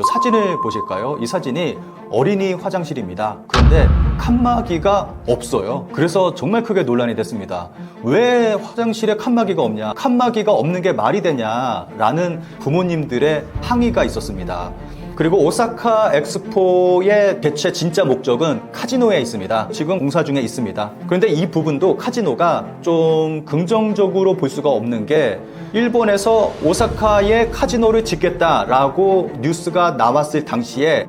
사진을 보실까요? 이 사진이 어린이 화장실입니다. 그런데 칸막이가 없어요. 그래서 정말 크게 논란이 됐습니다. 왜 화장실에 칸막이가 없냐? 칸막이가 없는 게 말이 되냐라는 부모님들의 항의가 있었습니다. 그리고 오사카 엑스포의 개최 진짜 목적은 카지노에 있습니다. 지금 공사 중에 있습니다. 그런데 이 부분도 카지노가 좀 긍정적으로 볼 수가 없는 게 일본에서 오사카에 카지노를 짓겠다라고 뉴스가 나왔을 당시에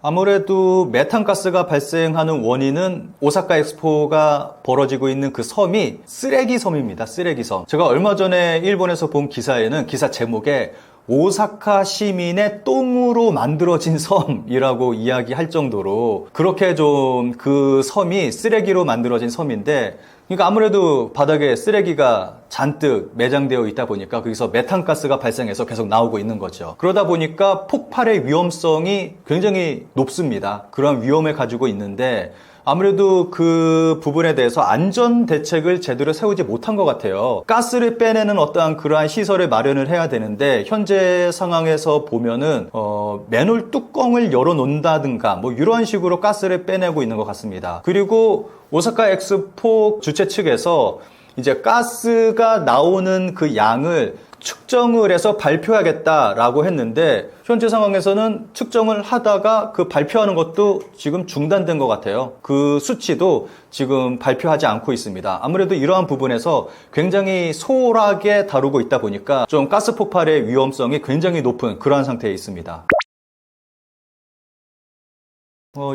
아무래도 메탄가스가 발생하는 원인은 오사카 엑스포가 벌어지고 있는 그 섬이 쓰레기 섬입니다. 쓰레기 섬. 제가 얼마 전에 일본에서 본 기사에는 기사 제목에 오사카 시민의 똥으로 만들어진 섬이라고 이야기할 정도로 그렇게 좀 그 섬이 쓰레기로 만들어진 섬인데, 그러니까 아무래도 바닥에 쓰레기가 잔뜩 매장되어 있다 보니까 거기서 메탄가스가 발생해서 계속 나오고 있는 거죠. 그러다 보니까 폭발의 위험성이 굉장히 높습니다. 그런 위험을 가지고 있는데 아무래도 그 부분에 대해서 안전 대책을 제대로 세우지 못한 것 같아요. 가스를 빼내는 어떠한 그러한 시설을 마련을 해야 되는데 현재 상황에서 보면은 맨홀 뚜껑을 열어놓는다든가 뭐 이런 식으로 가스를 빼내고 있는 것 같습니다. 그리고 오사카 엑스포 주최 측에서 이제 가스가 나오는 그 양을 측정을 해서 발표하겠다라고 했는데 현재 상황에서는 측정을 하다가 그 발표하는 것도 지금 중단된 것 같아요. 그 수치도 지금 발표하지 않고 있습니다. 아무래도 이러한 부분에서 굉장히 소홀하게 다루고 있다 보니까 좀 가스 폭발의 위험성이 굉장히 높은 그러한 상태에 있습니다.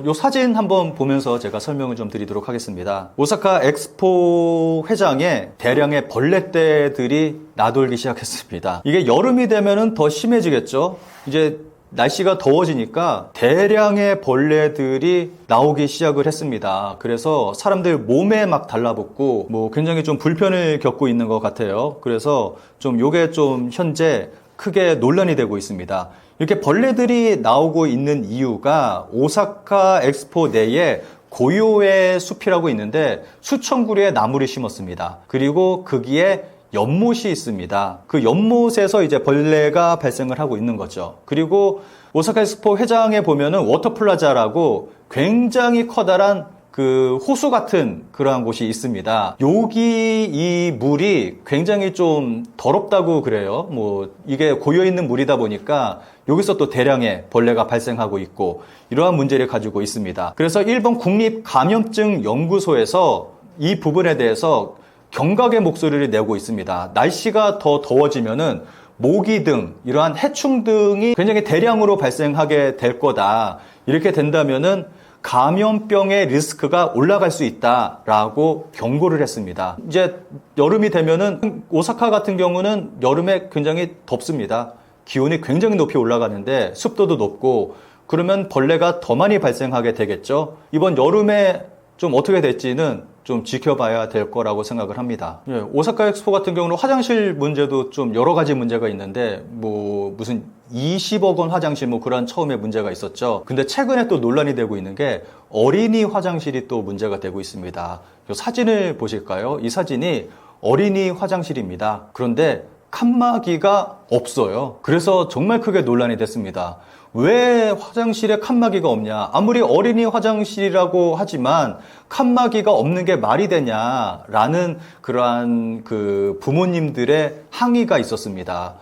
요 사진 한번 보면서 제가 설명을 좀 드리도록 하겠습니다. 오사카 엑스포 회장에 대량의 벌레떼들이 나돌기 시작했습니다. 이게 여름이 되면은 더 심해지겠죠? 이제 날씨가 더워지니까 대량의 벌레들이 나오기 시작을 했습니다. 그래서 사람들 몸에 막 달라붙고 뭐 굉장히 좀 불편을 겪고 있는 것 같아요. 그래서 좀 요게 좀 현재 크게 논란이 되고 있습니다. 이렇게 벌레들이 나오고 있는 이유가 오사카 엑스포 내에 고요의 숲이라고 있는데 수천 그루의 나무를 심었습니다. 그리고 거기에 연못이 있습니다. 그 연못에서 이제 벌레가 발생을 하고 있는 거죠. 그리고 오사카 엑스포 회장에 보면은 워터플라자라고 굉장히 커다란 그 호수 같은 그러한 곳이 있습니다. 여기 이 물이 굉장히 좀 더럽다고 그래요. 뭐 이게 고여 있는 물이다 보니까 여기서 또 대량의 벌레가 발생하고 있고 이러한 문제를 가지고 있습니다. 그래서 일본 국립감염증연구소에서 이 부분에 대해서 경각의 목소리를 내고 있습니다. 날씨가 더 더워지면은 모기 등 이러한 해충 등이 굉장히 대량으로 발생하게 될 거다. 이렇게 된다면은 감염병의 리스크가 올라갈 수 있다라고 경고를 했습니다. 이제 여름이 되면은 오사카 같은 경우는 여름에 굉장히 덥습니다. 기온이 굉장히 높이 올라가는데 습도도 높고 그러면 벌레가 더 많이 발생하게 되겠죠. 이번 여름에 좀 어떻게 될지는 좀 지켜봐야 될 거라고 생각을 합니다. 예, 오사카 엑스포 같은 경우는 화장실 문제도 좀 여러 가지 문제가 있는데 뭐 무슨 20억 원 화장실 뭐 그런 처음에 문제가 있었죠. 근데 최근에 또 논란이 되고 있는 게 어린이 화장실이 또 문제가 되고 있습니다. 이 사진을 보실까요? 이 사진이 어린이 화장실입니다. 그런데 칸막이가 없어요. 그래서 정말 크게 논란이 됐습니다. 왜 화장실에 칸막이가 없냐? 아무리 어린이 화장실이라고 하지만 칸막이가 없는 게 말이 되냐라는 그러한 그 부모님들의 항의가 있었습니다.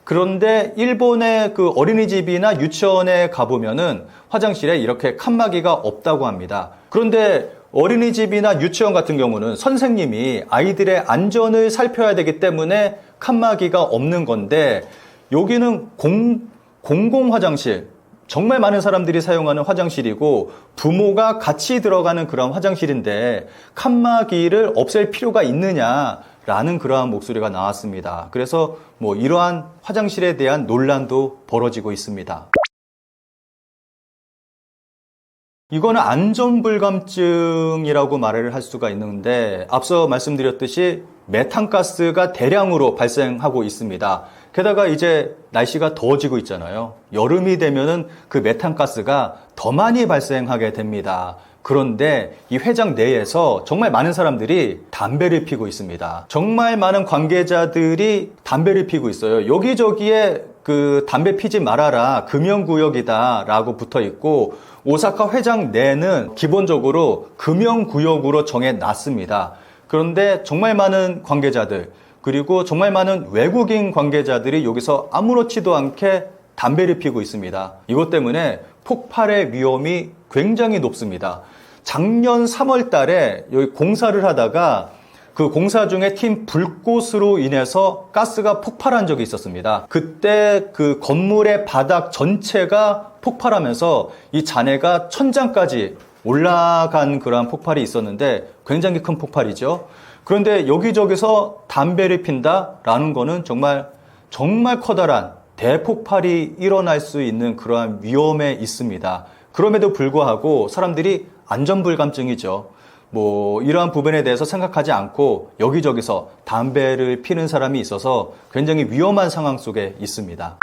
그런데 일본의 그 어린이집이나 유치원에 가보면은 화장실에 이렇게 칸막이가 없다고 합니다. 그런데 어린이집이나 유치원 같은 경우는 선생님이 아이들의 안전을 살펴야 되기 때문에 칸막이가 없는 건데 여기는 공공 화장실, 정말 많은 사람들이 사용하는 화장실이고 부모가 같이 들어가는 그런 화장실인데 칸막이를 없앨 필요가 있느냐라는 그러한 목소리가 나왔습니다. 그래서 뭐 이러한 화장실에 대한 논란도 벌어지고 있습니다. 이거는 안전불감증이라고 말을 할 수가 있는데 앞서 말씀드렸듯이 메탄가스가 대량으로 발생하고 있습니다. 게다가 이제 날씨가 더워지고 있잖아요. 여름이 되면은 그 메탄가스가 더 많이 발생하게 됩니다. 그런데 이 회장 내에서 정말 많은 사람들이 담배를 피고 있습니다. 정말 많은 관계자들이 담배를 피고 있어요. 여기저기에 그 담배 피지 말아라, 금연구역이다 라고 붙어 있고, 오사카 회장 내는 기본적으로 금연구역으로 정해놨습니다. 그런데 정말 많은 관계자들, 그리고 정말 많은 외국인 관계자들이 여기서 아무렇지도 않게 담배를 피우고 있습니다. 이것 때문에 폭발의 위험이 굉장히 높습니다. 작년 3월 달에 여기 공사를 하다가 그 공사 중에 튄 불꽃으로 인해서 가스가 폭발한 적이 있었습니다. 그때 그 건물의 바닥 전체가 폭발하면서 이 잔해가 천장까지 올라간 그러한 폭발이 있었는데 굉장히 큰 폭발이죠. 그런데 여기저기서 담배를 핀다라는 거는 정말 커다란 대폭발이 일어날 수 있는 그러한 위험에 있습니다. 그럼에도 불구하고 사람들이 안전불감증이죠. 이러한 부분에 대해서 생각하지 않고 여기저기서 담배를 피는 사람이 있어서 굉장히 위험한 상황 속에 있습니다.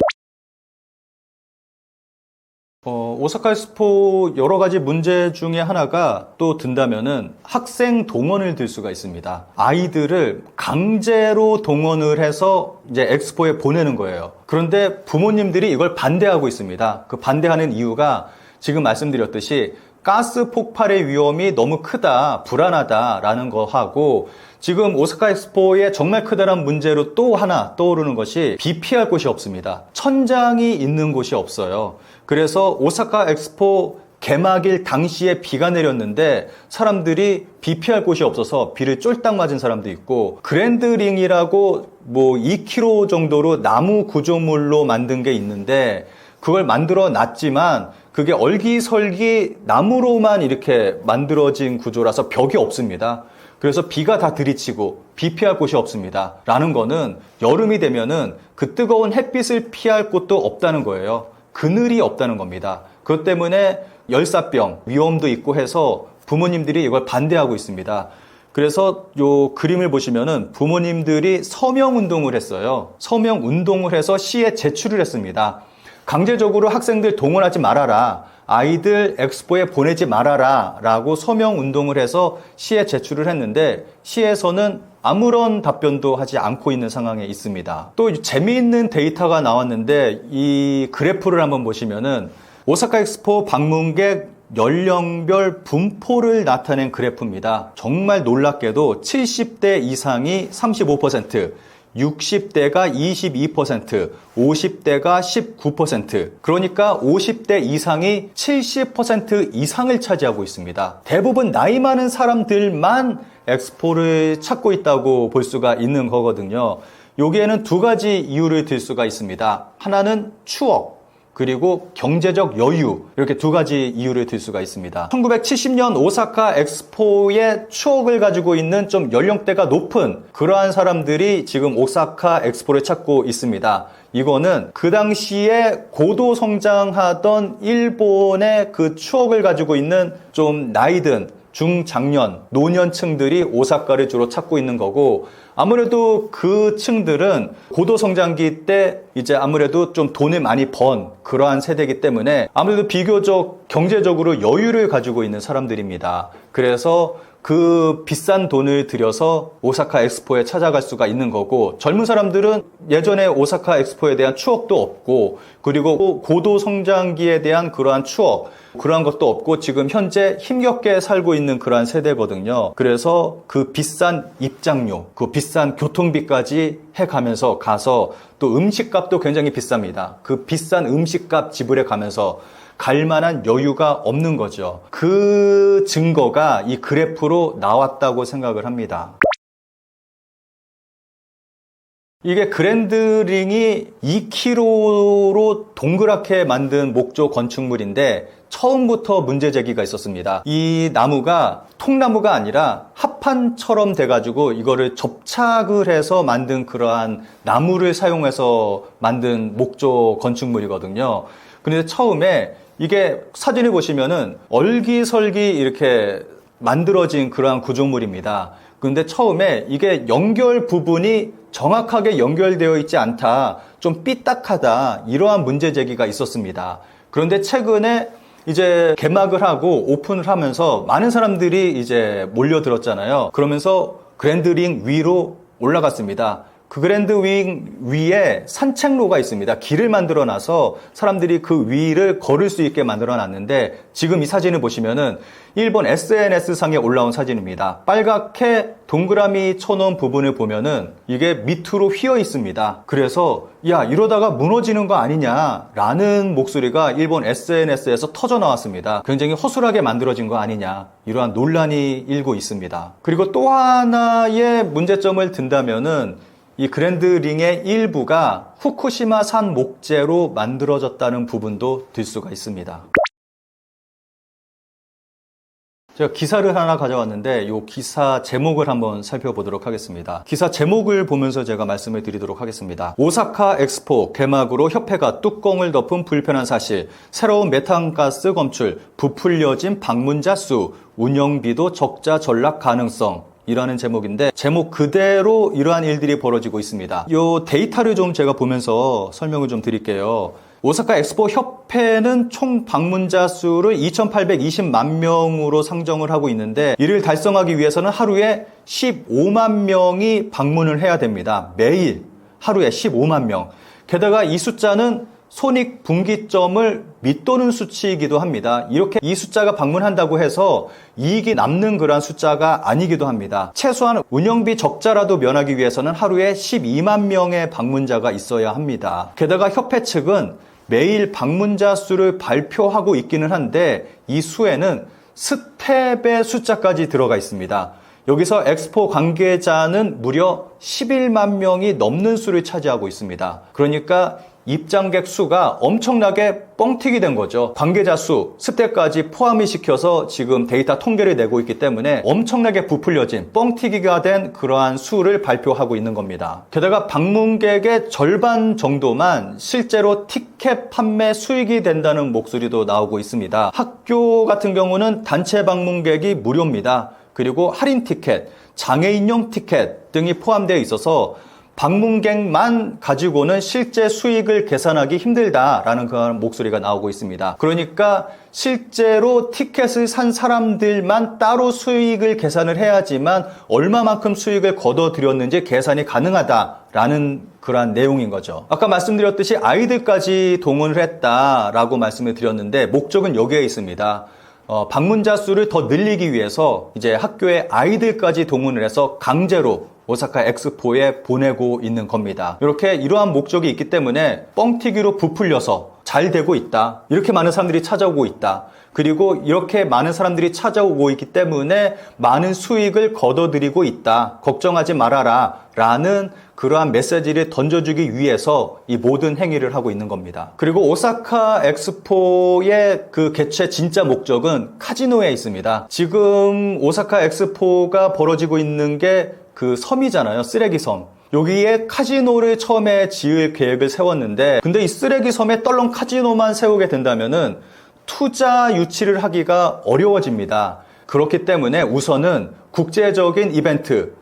오사카 엑스포 여러 가지 문제 중에 하나가 또 든다면은 학생 동원을 들 수가 있습니다. 아이들을 강제로 동원을 해서 이제 엑스포에 보내는 거예요. 그런데 부모님들이 이걸 반대하고 있습니다. 그 반대하는 이유가 지금 말씀드렸듯이 가스 폭발의 위험이 너무 크다, 불안하다라는 거하고, 지금 오사카 엑스포에 정말 크다란 문제로 또 하나 떠오르는 것이 비 피할 곳이 없습니다. 천장이 있는 곳이 없어요. 그래서 오사카 엑스포 개막일 당시에 비가 내렸는데 사람들이 비 피할 곳이 없어서 비를 쫄딱 맞은 사람도 있고, 그랜드링이라고 2km 정도로 나무 구조물로 만든 게 있는데 그걸 만들어 놨지만 그게 얼기설기 나무로만 이렇게 만들어진 구조라서 벽이 없습니다. 그래서 비가 다 들이치고 비 피할 곳이 없습니다. 라는 거는 여름이 되면은 그 뜨거운 햇빛을 피할 곳도 없다는 거예요. 그늘이 없다는 겁니다. 그것 때문에 열사병 위험도 있고 해서 부모님들이 이걸 반대하고 있습니다. 그래서 요 그림을 보시면은 부모님들이 서명 운동을 했어요. 서명 운동을 해서 시에 제출을 했습니다. 강제적으로 학생들 동원하지 말아라, 아이들 엑스포에 보내지 말아라 라고 서명 운동을 해서 시에 제출을 했는데 시에서는 아무런 답변도 하지 않고 있는 상황에 있습니다. 또 재미있는 데이터가 나왔는데 이 그래프를 한번 보시면은 오사카 엑스포 방문객 연령별 분포를 나타낸 그래프입니다. 정말 놀랍게도 70대 이상이 35%, 60대가 22%, 50대가 19%, 그러니까 50대 이상이 70% 이상을 차지하고 있습니다. 대부분 나이 많은 사람들만 엑스포를 찾고 있다고 볼 수가 있는 거거든요. 여기에는 두 가지 이유를 들 수가 있습니다. 하나는 추억, 그리고 경제적 여유, 이렇게 두 가지 이유를 들 수가 있습니다. 1970년 오사카 엑스포의 추억을 가지고 있는 좀 연령대가 높은 그러한 사람들이 지금 오사카 엑스포를 찾고 있습니다. 이거는 그 당시에 고도 성장하던 일본의 그 추억을 가지고 있는 좀 나이든 중장년, 노년층들이 오사카를 주로 찾고 있는 거고, 아무래도 그 층들은 고도 성장기 때 이제 아무래도 좀 돈을 많이 번 그러한 세대이기 때문에 아무래도 비교적 경제적으로 여유를 가지고 있는 사람들입니다. 그래서 그 비싼 돈을 들여서 오사카 엑스포에 찾아갈 수가 있는 거고, 젊은 사람들은 예전에 오사카 엑스포에 대한 추억도 없고, 그리고 고도 성장기에 대한 그러한 추억, 그러한 것도 없고 지금 현재 힘겹게 살고 있는 그러한 세대거든요. 그래서 그 비싼 입장료, 그 비싼 교통비까지 해가면서 가서 또 음식값도 굉장히 비쌉니다. 그 비싼 음식값 지불해 가면서 갈 만한 여유가 없는 거죠. 그 증거가 이 그래프로 나왔다고 생각을 합니다. 이게 그랜드링이 2km로 동그랗게 만든 목조 건축물인데 처음부터 문제 제기가 있었습니다. 이 나무가 통나무가 아니라 합판처럼 돼가지고 이거를 접착을 해서 만든 그러한 나무를 사용해서 만든 목조 건축물이거든요. 그런데 처음에 이게 사진을 보시면은 얼기설기 이렇게 만들어진 그러한 구조물입니다. 그런데 처음에 이게 연결 부분이 정확하게 연결되어 있지 않다, 좀 삐딱하다, 이러한 문제 제기가 있었습니다. 그런데 최근에 이제 개막을 하고 오픈을 하면서 많은 사람들이 이제 몰려들었잖아요. 그러면서 그랜드링 위로 올라갔습니다. 그 그랜드링 위에 산책로가 있습니다. 길을 만들어 놔서 사람들이 그 위를 걸을 수 있게 만들어 놨는데, 지금 이 사진을 보시면은 일본 SNS상에 올라온 사진입니다. 빨갛게 동그라미 쳐놓은 부분을 보면은 이게 밑으로 휘어 있습니다. 그래서 야, 이러다가 무너지는 거 아니냐라는 목소리가 일본 SNS에서 터져 나왔습니다. 굉장히 허술하게 만들어진 거 아니냐, 이러한 논란이 일고 있습니다. 그리고 또 하나의 문제점을 든다면은 이 그랜드링의 일부가 후쿠시마 산 목재로 만들어졌다는 부분도 들 수가 있습니다. 제가 기사를 하나 가져왔는데 이 기사 제목을 한번 살펴보도록 하겠습니다. 기사 제목을 보면서 제가 말씀을 드리도록 하겠습니다. 오사카 엑스포 개막으로 협회가 뚜껑을 덮은 불편한 사실, 새로운 메탄가스 검출, 부풀려진 방문자 수, 운영비도 적자 전락 가능성, 이라는 제목인데, 제목 그대로 이러한 일들이 벌어지고 있습니다. 이 데이터를 좀 제가 보면서 설명을 좀 드릴게요. 오사카 엑스포 협회는 총 방문자 수를 2,820만 명으로 상정을 하고 있는데, 이를 달성하기 위해서는 하루에 15만 명이 방문을 해야 됩니다. 매일 하루에 15만 명. 게다가 이 숫자는 손익분기점을 밑도는 수치이기도 합니다. 이렇게 이 숫자가 방문한다고 해서 이익이 남는 그러한 숫자가 아니기도 합니다. 최소한 운영비 적자라도 면하기 위해서는 하루에 12만 명의 방문자가 있어야 합니다. 게다가 협회 측은 매일 방문자 수를 발표하고 있기는 한데, 이 수에는 스텝의 숫자까지 들어가 있습니다. 여기서 엑스포 관계자는 무려 11만 명이 넘는 수를 차지하고 있습니다. 그러니까 입장객 수가 엄청나게 뻥튀기 된 거죠. 관계자 수, 스텝까지 포함을 시켜서 지금 데이터 통계를 내고 있기 때문에 엄청나게 부풀려진, 뻥튀기가 된 그러한 수를 발표하고 있는 겁니다. 게다가 방문객의 절반 정도만 실제로 티켓 판매 수익이 된다는 목소리도 나오고 있습니다. 학교 같은 경우는 단체 방문객이 무료입니다. 그리고 할인 티켓, 장애인용 티켓 등이 포함되어 있어서 방문객만 가지고는 실제 수익을 계산하기 힘들다라는 그런 목소리가 나오고 있습니다. 그러니까 실제로 티켓을 산 사람들만 따로 수익을 계산을 해야지만 얼마만큼 수익을 거둬들였는지 계산이 가능하다라는 그런 내용인 거죠. 아까 말씀드렸듯이 아이들까지 동원을 했다라고 말씀을 드렸는데, 목적은 여기에 있습니다. 방문자 수를 더 늘리기 위해서 이제 학교에 아이들까지 동원을 해서 강제로 오사카 엑스포에 보내고 있는 겁니다. 이렇게 이러한 목적이 있기 때문에 뻥튀기로 부풀려서 잘 되고 있다, 이렇게 많은 사람들이 찾아오고 있다, 그리고 이렇게 많은 사람들이 찾아오고 있기 때문에 많은 수익을 거둬들이고 있다, 걱정하지 말아라 라는 그러한 메시지를 던져주기 위해서 이 모든 행위를 하고 있는 겁니다. 그리고 오사카 엑스포의 그 개최 진짜 목적은 카지노에 있습니다. 지금 오사카 엑스포가 벌어지고 있는 게 그 섬이잖아요. 쓰레기 섬. 여기에 카지노를 처음에 지을 계획을 세웠는데, 근데 이 쓰레기 섬에 떨렁 카지노만 세우게 된다면은 투자 유치를 하기가 어려워집니다. 그렇기 때문에 우선은 국제적인 이벤트,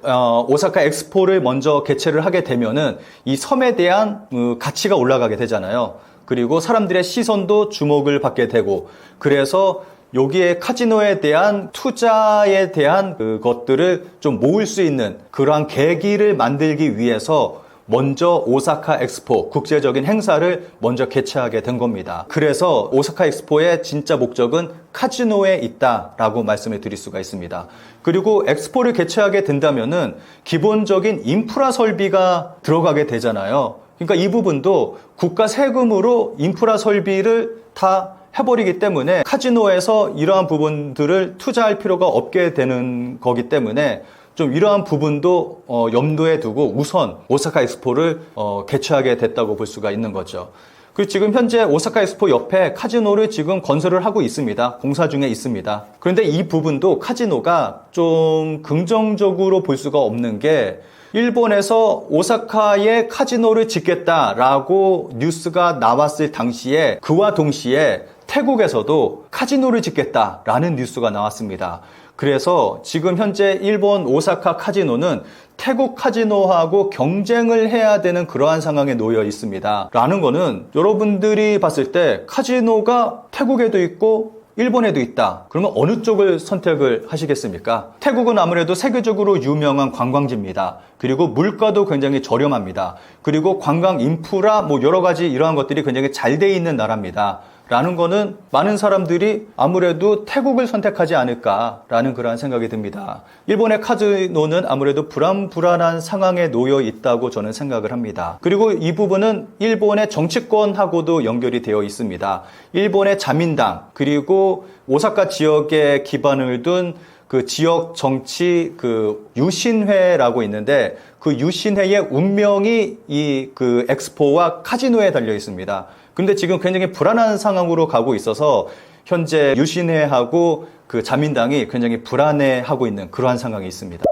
오사카 엑스포를 먼저 개최를 하게 되면은 이 섬에 대한 가치가 올라가게 되잖아요. 그리고 사람들의 시선도 주목을 받게 되고, 그래서 여기에 카지노에 대한 투자에 대한 그것들을 좀 모을 수 있는 그러한 계기를 만들기 위해서 먼저 오사카 엑스포, 국제적인 행사를 먼저 개최하게 된 겁니다. 그래서 오사카 엑스포의 진짜 목적은 카지노에 있다라고 말씀을 드릴 수가 있습니다. 그리고 엑스포를 개최하게 된다면은 기본적인 인프라 설비가 들어가게 되잖아요. 그러니까 이 부분도 국가 세금으로 인프라 설비를 다 해버리기 때문에 카지노에서 이러한 부분들을 투자할 필요가 없게 되는 거기 때문에 좀 이러한 부분도 염두에 두고 우선 오사카 엑스포를 개최하게 됐다고 볼 수가 있는 거죠. 그리고 지금 현재 오사카 엑스포 옆에 카지노를 지금 건설을 하고 있습니다. 공사 중에 있습니다. 그런데 이 부분도 카지노가 좀 긍정적으로 볼 수가 없는 게, 일본에서 오사카에 카지노를 짓겠다라고 뉴스가 나왔을 당시에, 그와 동시에 태국에서도 카지노를 짓겠다라는 뉴스가 나왔습니다. 그래서 지금 현재 일본 오사카 카지노는 태국 카지노하고 경쟁을 해야 되는 그러한 상황에 놓여 있습니다. 라는 거는 여러분들이 봤을 때 카지노가 태국에도 있고 일본에도 있다. 그러면 어느 쪽을 선택을 하시겠습니까? 태국은 아무래도 세계적으로 유명한 관광지입니다. 그리고 물가도 굉장히 저렴합니다. 그리고 관광 인프라 뭐 여러 가지 이러한 것들이 굉장히 잘 돼 있는 나라입니다. 라는 거는 많은 사람들이 아무래도 태국을 선택하지 않을까라는 그러한 생각이 듭니다. 일본의 카지노는 아무래도 불안불안한 상황에 놓여 있다고 저는 생각을 합니다. 그리고 이 부분은 일본의 정치권하고도 연결이 되어 있습니다. 일본의 자민당 그리고 오사카 지역에 기반을 둔 그 지역 정치 그 유신회라고 있는데 그 유신회의 운명이 이 그 엑스포와 카지노에 달려 있습니다. 근데 지금 굉장히 불안한 상황으로 가고 있어서 현재 유신회하고 그 자민당이 굉장히 불안해하고 있는 그러한 상황이 있습니다.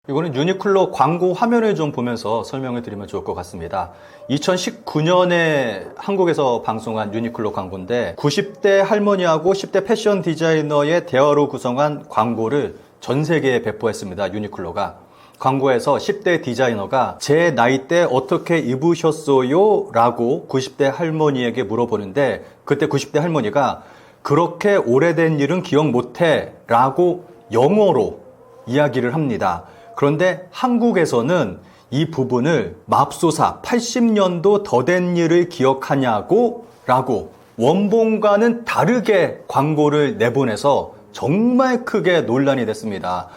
이거는 유니클로 광고 화면을 좀 보면서 설명을 드리면 좋을 것 같습니다. 2019년에 한국에서 방송한 유니클로 광고인데 90대 할머니하고 10대 패션 디자이너의 대화로 구성한 광고를 전 세계에 배포했습니다. 유니클로가. 광고에서 10대 디자이너가 제 나이 때 어떻게 입으셨어요? 라고 90대 할머니에게 물어보는데 그때 90대 할머니가 그렇게 오래된 일은 기억 못해 라고 영어로 이야기를 합니다. 그런데 한국에서는 이 부분을 맙소사 80년도 더 된 일을 기억하냐고 라고 원본과는 다르게 광고를 내보내서 정말 크게 논란이 됐습니다.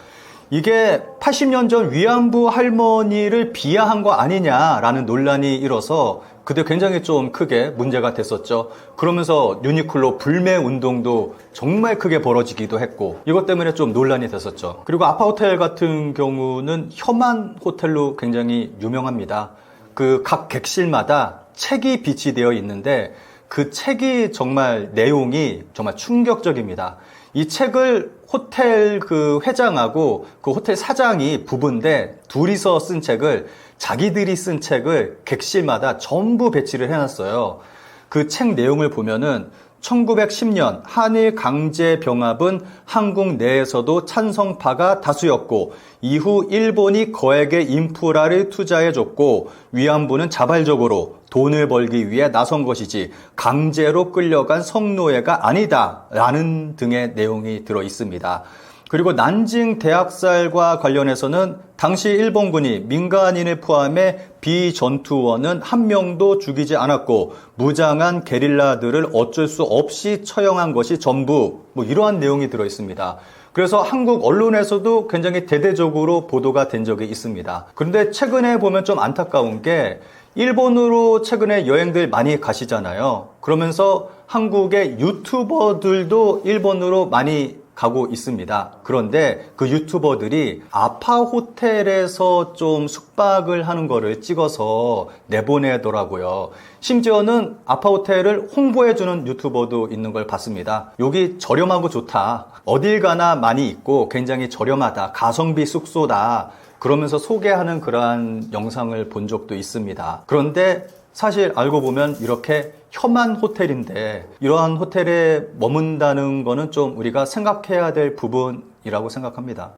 이게 80년 전 위안부 할머니를 비하한 거 아니냐라는 논란이 일어서 그때 굉장히 좀 크게 문제가 됐었죠. 그러면서 유니클로 불매 운동도 정말 크게 벌어지기도 했고 이것 때문에 좀 논란이 됐었죠. 그리고 아파호텔 같은 경우는 혐한 호텔로 굉장히 유명합니다. 그 각 객실마다 책이 비치되어 있는데 그 책이 정말 내용이 정말 충격적입니다. 이 책을 호텔 그 회장하고 그 호텔 사장이 부부인데 둘이서 쓴 책을 자기들이 쓴 책을 객실마다 전부 배치를 해놨어요. 그 책 내용을 보면은 1910년 한일 강제 병합은 한국 내에서도 찬성파가 다수였고 이후 일본이 거액의 인프라를 투자해줬고 위안부는 자발적으로 돈을 벌기 위해 나선 것이지 강제로 끌려간 성노예가 아니다 라는 등의 내용이 들어 있습니다. 그리고 난징 대학살과 관련해서는 당시 일본군이 민간인을 포함해 비전투원은 한 명도 죽이지 않았고 무장한 게릴라들을 어쩔 수 없이 처형한 것이 전부 뭐 이러한 내용이 들어 있습니다. 그래서 한국 언론에서도 굉장히 대대적으로 보도가 된 적이 있습니다. 그런데 최근에 보면 좀 안타까운 게 일본으로 최근에 여행들 많이 가시잖아요. 그러면서 한국의 유튜버들도 일본으로 많이 가고 있습니다. 그런데 그 유튜버들이 아파호텔에서 좀 숙박을 하는 거를 찍어서 내보내더라고요. 심지어는 아파호텔을 홍보해주는 유튜버도 있는 걸 봤습니다. 여기 저렴하고 좋다. 어딜 가나 많이 있고 굉장히 저렴하다. 가성비 숙소다. 그러면서 소개하는 그러한 영상을 본 적도 있습니다. 그런데 사실 알고 보면 이렇게 혐한 호텔인데 이러한 호텔에 머문다는 거는 좀 우리가 생각해야 될 부분이라고 생각합니다.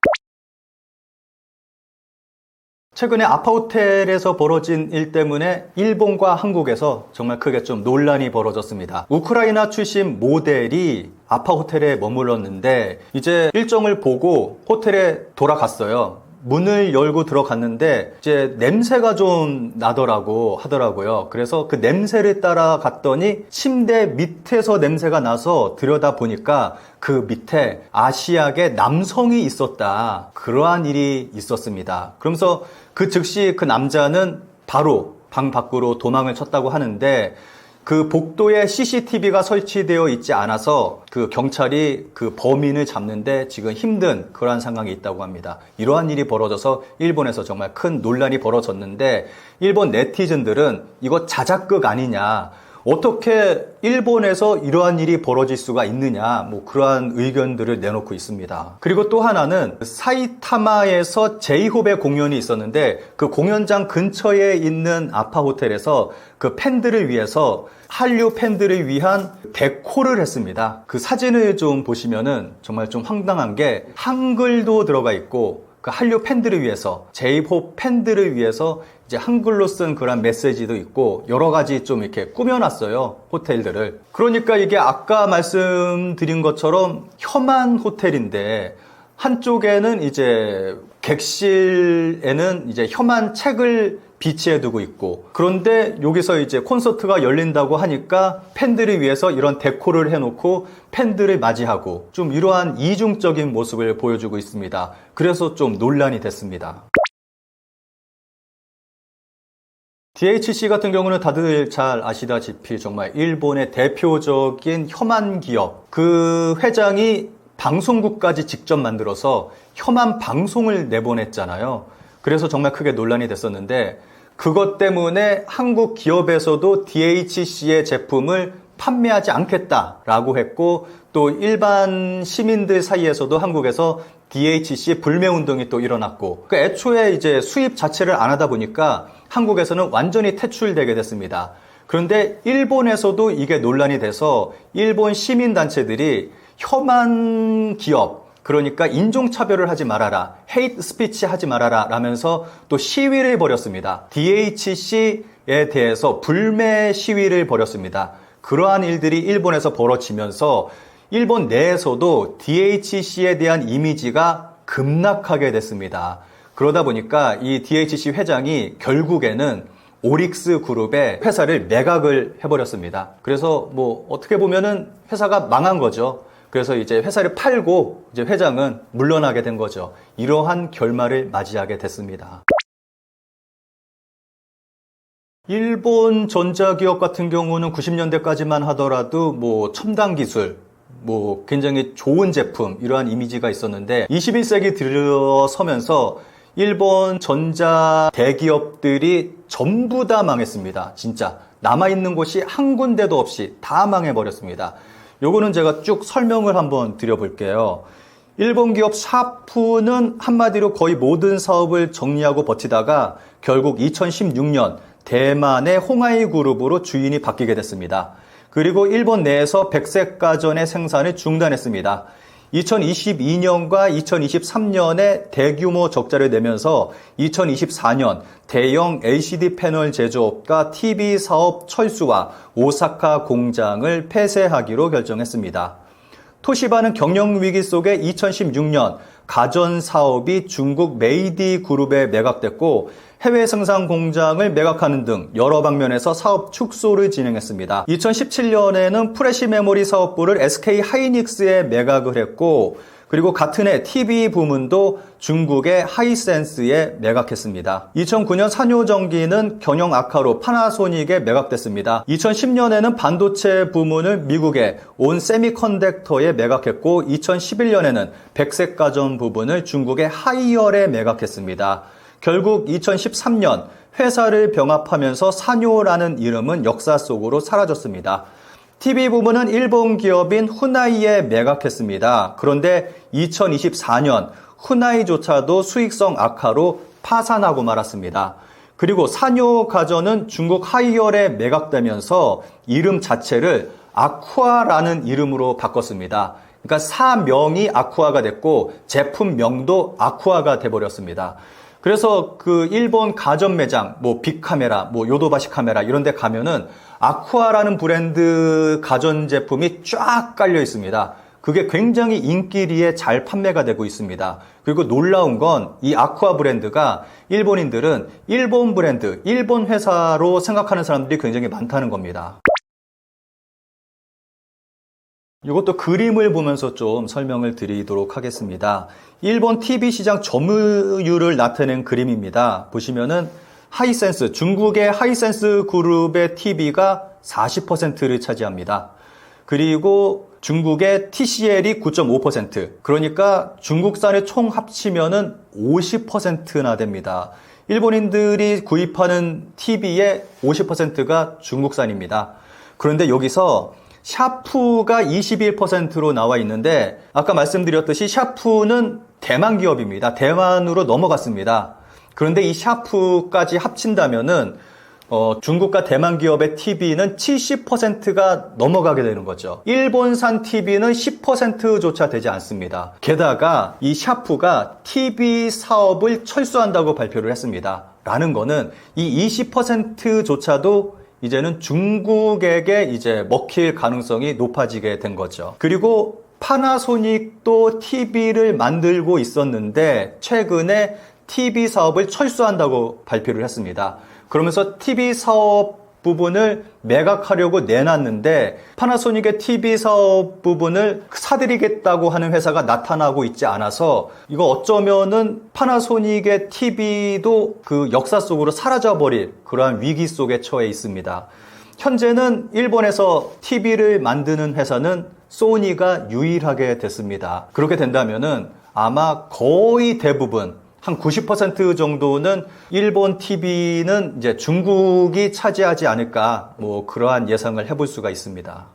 최근에 아파호텔에서 벌어진 일 때문에 일본과 한국에서 정말 크게 좀 논란이 벌어졌습니다. 우크라이나 출신 모델이 아파호텔에 머물렀는데 이제 일정을 보고 호텔에 돌아갔어요. 문을 열고 들어갔는데 이제 냄새가 좀 나더라고 하더라고요. 그래서 그 냄새를 따라갔더니 침대 밑에서 냄새가 나서 들여다 보니까 그 밑에 아시아계 남성이 있었다. 그러한 일이 있었습니다. 그러면서 그 즉시 그 남자는 바로 방 밖으로 도망을 쳤다고 하는데 그 복도에 CCTV가 설치되어 있지 않아서 그 경찰이 그 범인을 잡는데 지금 힘든 그러한 상황이 있다고 합니다. 이러한 일이 벌어져서 일본에서 정말 큰 논란이 벌어졌는데 일본 네티즌들은 이거 자작극 아니냐. 어떻게 일본에서 이러한 일이 벌어질 수가 있느냐 뭐 그러한 의견들을 내놓고 있습니다. 그리고 또 하나는 사이타마에서 제이홉의 공연이 있었는데 그 공연장 근처에 있는 아파호텔에서 그 팬들을 위해서 한류 팬들을 위한 데코를 했습니다. 그 사진을 좀 보시면은 정말 좀 황당한 게 한글도 들어가 있고 그 한류 팬들을 위해서, J-pop 팬들을 위해서 이제 한글로 쓴 그런 메시지도 있고 여러 가지 좀 이렇게 꾸며놨어요, 호텔들을. 그러니까 이게 아까 말씀드린 것처럼 혐한 호텔인데 한쪽에는 이제 객실에는 이제 혐한 책을 비치해 두고 있고, 그런데 여기서 이제 콘서트가 열린다고 하니까 팬들을 위해서 이런 데코를 해놓고 팬들을 맞이하고 좀 이러한 이중적인 모습을 보여주고 있습니다. 그래서 좀 논란이 됐습니다. DHC 같은 경우는 다들 잘 아시다시피 정말 일본의 대표적인 혐한 기업, 그 회장이 방송국까지 직접 만들어서 혐한 방송을 내보냈잖아요. 그래서 정말 크게 논란이 됐었는데, 그것 때문에 한국 기업에서도 DHC의 제품을 판매하지 않겠다라고 했고, 또 일반 시민들 사이에서도 한국에서 DHC 불매운동이 또 일어났고, 그 애초에 이제 수입 자체를 안 하다 보니까 한국에서는 완전히 퇴출되게 됐습니다. 그런데 일본에서도 이게 논란이 돼서 일본 시민단체들이 혐한 기업, 그러니까 인종차별을 하지 말아라, 헤이트 스피치 하지 말아라 라면서 또 시위를 벌였습니다. DHC에 대해서 불매 시위를 벌였습니다. 그러한 일들이 일본에서 벌어지면서 일본 내에서도 DHC에 대한 이미지가 급락하게 됐습니다. 그러다 보니까 이 DHC 회장이 결국에는 오릭스 그룹의 회사를 매각을 해버렸습니다. 그래서 뭐 어떻게 보면은 회사가 망한 거죠. 그래서 이제 회사를 팔고 이제 회장은 물러나게 된 거죠. 이러한 결말을 맞이하게 됐습니다. 일본 전자기업 같은 경우는 90년대까지만 하더라도 뭐 첨단 기술, 뭐 굉장히 좋은 제품, 이러한 이미지가 있었는데 21세기 들어서면서 일본 전자 대기업들이 전부 다 망했습니다. 진짜 남아있는 곳이 한 군데도 없이 다 망해버렸습니다. 요거는 제가 쭉 설명을 한번 드려볼게요. 일본 기업 샤프는 한마디로 거의 모든 사업을 정리하고 버티다가 결국 2016년 대만의 홍하이 그룹으로 주인이 바뀌게 됐습니다. 그리고 일본 내에서 백색 가전의 생산을 중단했습니다. 2022년과 2023년에 대규모 적자를 내면서 2024년 대형 LCD 패널 제조업과 TV 사업 철수와 오사카 공장을 폐쇄하기로 결정했습니다. 토시바는 경영 위기 속에 2016년 가전 사업이 중국 메이디 그룹에 매각됐고 해외 생산 공장을 매각하는 등 여러 방면에서 사업 축소를 진행했습니다. 2017년에는 프레시 메모리 사업부를 SK 하이닉스에 매각을 했고, 그리고 같은 해 TV 부문도 중국의 하이센스에 매각했습니다. 2009년 산요전기는 경영 악화로 파나소닉에 매각됐습니다. 2010년에는 반도체 부문을 미국의 온 세미컨덕터에 매각했고, 2011년에는 백색 가전 부분을 중국의 하이얼에 매각했습니다. 결국 2013년 회사를 병합하면서 산요라는 이름은 역사 속으로 사라졌습니다. TV 부문은 일본 기업인 후나이에 매각했습니다. 그런데 2024년 후나이조차도 수익성 악화로 파산하고 말았습니다. 그리고 산요 가전은 중국 하이얼에 매각되면서 이름 자체를 아쿠아라는 이름으로 바꿨습니다. 그러니까 사명이 아쿠아가 됐고 제품명도 아쿠아가 돼버렸습니다. 그래서 그 일본 가전 매장, 뭐 빅카메라, 뭐 요도바시 카메라 이런 데 가면은 아쿠아라는 브랜드 가전 제품이 쫙 깔려 있습니다. 그게 굉장히 인기리에 잘 판매가 되고 있습니다. 그리고 놀라운 건 이 아쿠아 브랜드가 일본인들은 일본 브랜드, 일본 회사로 생각하는 사람들이 굉장히 많다는 겁니다. 이것도 그림을 보면서 좀 설명을 드리도록 하겠습니다. 일본 TV 시장 점유율을 나타낸 그림입니다. 보시면은 하이센스, 중국의 하이센스 그룹의 TV가 40%를 차지합니다. 그리고 중국의 TCL이 9.5%, 그러니까 중국산을 총 합치면은 50%나 됩니다. 일본인들이 구입하는 TV의 50%가 중국산입니다. 그런데 여기서 샤프가 21%로 나와 있는데 아까 말씀드렸듯이 샤프는 대만 기업입니다. 대만으로 넘어갔습니다. 그런데 이 샤프까지 합친다면은 중국과 대만 기업의 TV는 70%가 넘어가게 되는 거죠. 일본산 TV는 10%조차 되지 않습니다. 게다가 이 샤프가 TV 사업을 철수한다고 발표를 했습니다. 라는 거는 이 20%조차도 이제는 중국에게 이제 먹힐 가능성이 높아지게 된 거죠. 그리고 파나소닉도 TV를 만들고 있었는데 최근에 TV 사업을 철수한다고 발표를 했습니다. 그러면서 TV 사업 부분을 매각하려고 내놨는데 파나소닉의 TV 사업 부분을 사들이겠다고 하는 회사가 나타나고 있지 않아서 이거 어쩌면은 파나소닉의 TV도 그 역사 속으로 사라져버릴 그러한 위기 속에 처해 있습니다. 현재는 일본에서 TV를 만드는 회사는 소니가 유일하게 됐습니다. 그렇게 된다면은 아마 거의 대부분 한 90% 정도는 일본 TV는 이제 중국이 차지하지 않을까 뭐 그러한 예상을 해볼 수가 있습니다.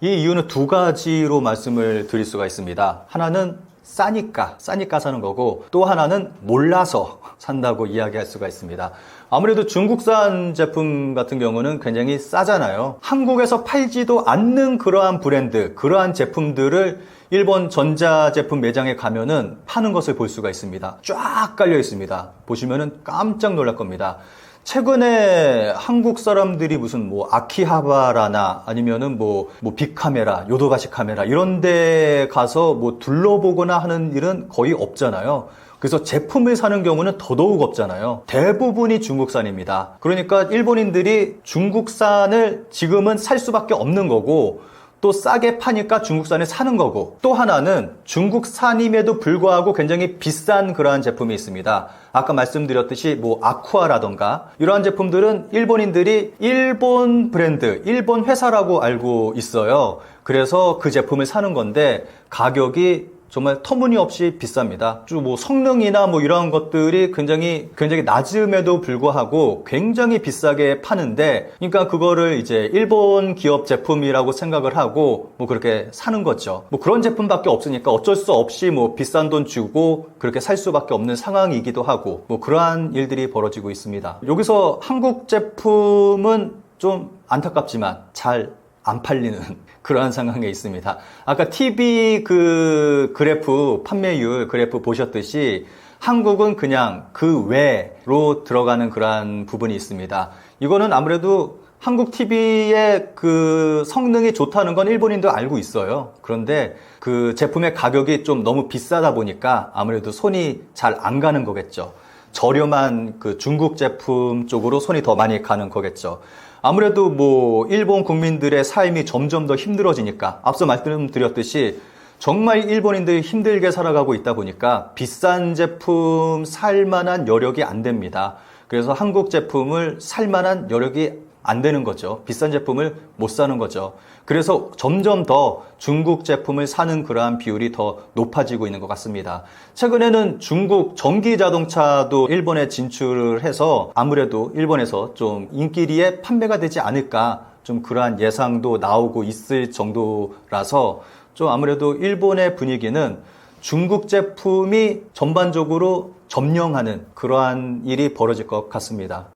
이 이유는 두 가지로 말씀을 드릴 수가 있습니다. 하나는 싸니까 사는 거고 또 하나는 몰라서 산다고 이야기할 수가 있습니다. 아무래도 중국산 제품 같은 경우는 굉장히 싸잖아요. 한국에서 팔지도 않는 그러한 브랜드, 그러한 제품들을 일본 전자제품 매장에 가면은 파는 것을 볼 수가 있습니다. 쫙 깔려 있습니다. 보시면은 깜짝 놀랄 겁니다. 최근에 한국 사람들이 무슨 뭐 아키하바라나 아니면은 뭐 빅카메라, 요도가시 카메라 이런 데 가서 뭐 둘러보거나 하는 일은 거의 없잖아요. 그래서 제품을 사는 경우는 더더욱 없잖아요. 대부분이 중국산입니다. 그러니까 일본인들이 중국산을 지금은 살 수밖에 없는 거고 또 싸게 파니까 중국산을 사는 거고 또 하나는 중국산임에도 불구하고 굉장히 비싼 그러한 제품이 있습니다. 아까 말씀드렸듯이 뭐 아쿠아라던가 이러한 제품들은 일본인들이 일본 브랜드, 일본 회사라고 알고 있어요. 그래서 그 제품을 사는 건데 가격이 정말 터무니없이 비쌉니다. 뭐 성능이나 뭐 이런 것들이 굉장히 낮음에도 불구하고 굉장히 비싸게 파는데, 그러니까 그거를 이제 일본 기업 제품이라고 생각을 하고 뭐 그렇게 사는 거죠. 뭐 그런 제품밖에 없으니까 어쩔 수 없이 뭐 비싼 돈 주고 그렇게 살 수밖에 없는 상황이기도 하고 뭐 그러한 일들이 벌어지고 있습니다. 여기서 한국 제품은 좀 안타깝지만 잘 안 팔리는 그러한 상황에 있습니다. 아까 TV 그 그래프, 판매율 그래프 보셨듯이 한국은 그냥 그 외로 들어가는 그러한 부분이 있습니다. 이거는 아무래도 한국 TV의 그 성능이 좋다는 건 일본인도 알고 있어요. 그런데 그 제품의 가격이 좀 너무 비싸다 보니까 아무래도 손이 잘 안 가는 거겠죠. 저렴한 그 중국 제품 쪽으로 손이 더 많이 가는 거겠죠. 아무래도 뭐 일본 국민들의 삶이 점점 더 힘들어지니까 앞서 말씀드렸듯이 정말 일본인들이 힘들게 살아가고 있다 보니까 비싼 제품 살 만한 여력이 안 됩니다. 그래서 한국 제품을 살 만한 여력이 안 되는 거죠. 비싼 제품을 못 사는 거죠. 그래서 점점 더 중국 제품을 사는 그러한 비율이 더 높아지고 있는 것 같습니다. 최근에는 중국 전기 자동차도 일본에 진출을 해서 아무래도 일본에서 좀 인기리에 판매가 되지 않을까 좀 그러한 예상도 나오고 있을 정도라서 좀 아무래도 일본의 분위기는 중국 제품이 전반적으로 점령하는 그러한 일이 벌어질 것 같습니다.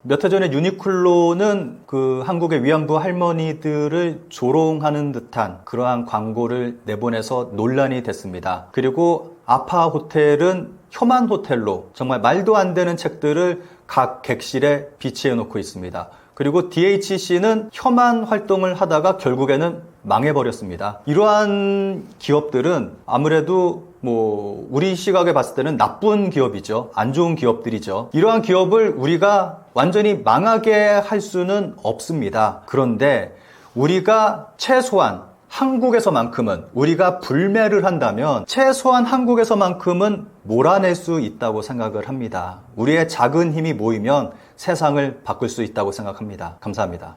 몇 해 전에 유니클로는 그 한국의 위안부 할머니들을 조롱하는 듯한 그러한 광고를 내보내서 논란이 됐습니다. 그리고 아파 호텔은 혐한 호텔로 정말 말도 안 되는 책들을 각 객실에 비치해 놓고 있습니다. 그리고 DHC는 혐한 활동을 하다가 결국에는 망해버렸습니다. 이러한 기업들은 아무래도 뭐 우리 시각에 봤을 때는 나쁜 기업이죠. 안 좋은 기업들이죠. 이러한 기업을 우리가 완전히 망하게 할 수는 없습니다. 그런데 우리가 최소한 한국에서만큼은 우리가 불매를 한다면 최소한 한국에서만큼은 몰아낼 수 있다고 생각을 합니다. 우리의 작은 힘이 모이면 세상을 바꿀 수 있다고 생각합니다. 감사합니다.